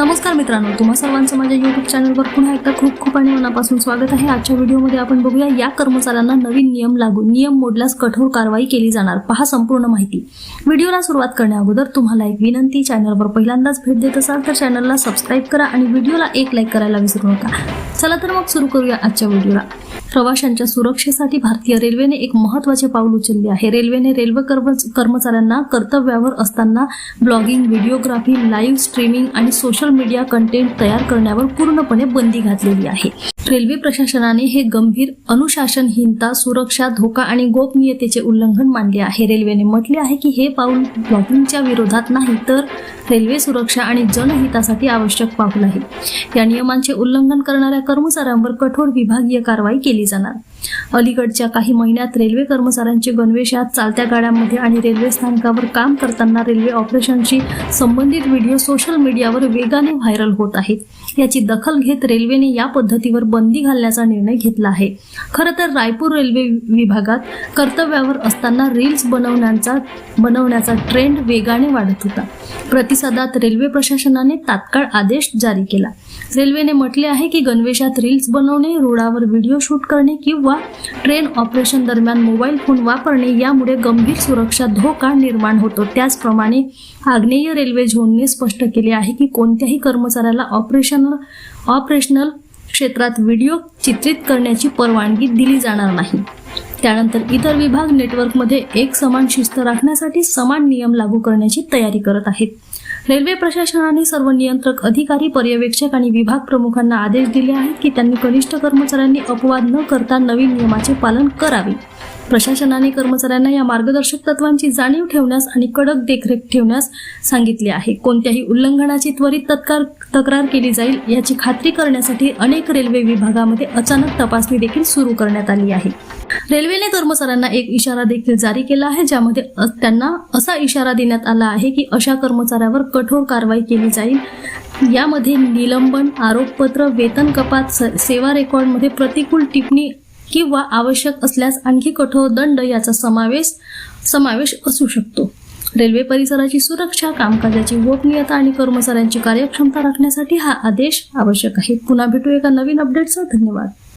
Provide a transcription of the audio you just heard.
नमस्कार मित्रांनो, तुम्हा सर्वांचं माझ्या YouTube चॅनलवर पुन्हा एकदा खूप खूप आणि मनापासून स्वागत आहे। आजच्या व्हिडिओमध्ये आपण बघूया या कर्मचाऱ्यांना नवीन नियम लागू, नियम मोडल्यास कठोर कारवाई केली जाणार। पहा संपूर्ण माहिती। व्हिडिओला सुरुवात करण्याअगोदर तुम्हाला एक विनंती, चॅनलवर पहिल्यांदाच भेट देत असाल तर चॅनलला सबस्क्राइब करा आणि व्हिडिओला एक लाईक करायला विसरू नका। चला तर मग सुरू करूया आजच्या व्हिडिओला। प्रवाशांच्या सुरक्षेसाठी भारतीय रेल्वेने एक महत्त्वाचे पाऊल उचलले आहे। रेल्वेने रेल्वे कर्मचाऱ्यांना कर्तव्यावर असताना ब्लॉगिंग, व्हिडिओग्राफी, लाईव्ह स्ट्रीमिंग आणि सोशल मीडिया कंटेंट तयार करण्यावर पूर्णपणे बंदी घातलेली आहे। रेल्वे प्रशासनाने हे गंभीर अनुशासनहीनता, सुरक्षा, धोका आणि गोपनीयतेचे उल्लंघन मानले आहे। रेल्वेने म्हटले आहे की हे पाऊल ब्लॉगिंगच्या विरोधात नाही तर रेल्वे सुरक्षा आणि जनहितासाठी आवश्यक पाऊल आहे। या नियमांचे उल्लंघन करणाऱ्या कर्मचाऱ्यांवर कठोर विभागीय कारवाई केली जाणार। अलीकडच्या काही महिन्यात रेल्वे कर्मचाऱ्यांचे गणवेशात, चालत्या गाड्यांमध्ये आणि रेल्वे स्थानकावर काम करताना रेल्वे ऑपरेशनशी संबंधित व्हिडिओ सोशल मीडियावर वेगाने व्हायरल होत आहेत। याची दखल घेत रेल्वेने या पद्धतीवर बंदी घालण्याचा निर्णय घेतला आहे। खरं तर रायपूर रेल्वे विभागात कर्तव्यावर असताना रील्स बनवण्याचा ट्रेंड वेगाने वाढत होता। प्रतिसादात रेल्वे प्रशासनाने तात्काळ आदेश जारी केला। रेल्वेने म्हटले आहे की गणवेशात रील्स बनवणे, रोडावर व्हिडिओ शूट करणे किंवा ट्रेन ऑपरेशन दरम्यान मोबाईल फोन वापरणे यामुळे गंभीर सुरक्षा धोका निर्माण होतो। त्याचप्रमाणे आग्नेय रेल्वे झोनने स्पष्ट केले आहे की कोणत्याही कर्मचाऱ्याला ऑपरेशनल क्षेत्रात व्हिडिओ चित्रित करण्याची परवानगी दिली जाणार नाही। त्यानंतर इतर विभाग नेटवर्कमध्ये एक समान शिस्त राखण्यासाठी समान नियम लागू करण्याची तयारी करत आहेत। रेल्वे प्रशासनाने सर्व नियंत्रक अधिकारी, पर्यवेक्षक आणि विभाग प्रमुखांना आदेश दिले आहेत की त्यांनी कनिष्ठ कर्मचाऱ्यांनी अपवाद न करता नवीन नियमाचे पालन करावे। प्रशासनाने कर्मचाऱ्यांना या मार्गदर्शक तत्वांची जाणीव ठेवण्यास आणि कडक देखरेख ठेवण्यास सांगितले आहे। कोणत्याही उल्लंघनाची त्वरित तक्रार केली जाईल याची खात्री करण्यासाठी अनेक रेल्वे विभागामध्ये अचानक तपासणी देखील सुरू करण्यात आली आहे। रेल्वेने कर्मचाऱ्यांना एक इशारा देखील जारी केला आहे, ज्यामध्ये त्यांना असा इशारा देण्यात आला आहे की अशा कर्मचाऱ्यावर कठोर कारवाई केली जाईल। यामध्ये निलंबन, आरोपपत्र, वेतन कपात, सेवा रेकॉर्डमध्ये प्रतिकूल टिप्पणी किंवा आवश्यक असल्यास आणखी कठोर दंड याचा समावेश असू शकतो। रेल्वे परिसराची सुरक्षा, कामकाजाची गोपनीयता आणि कर्मचाऱ्यांची कार्यक्षमता राखण्यासाठी हा आदेश आवश्यक आहे। पुन्हा भेटू एका नवीन अपडेटसह। धन्यवाद।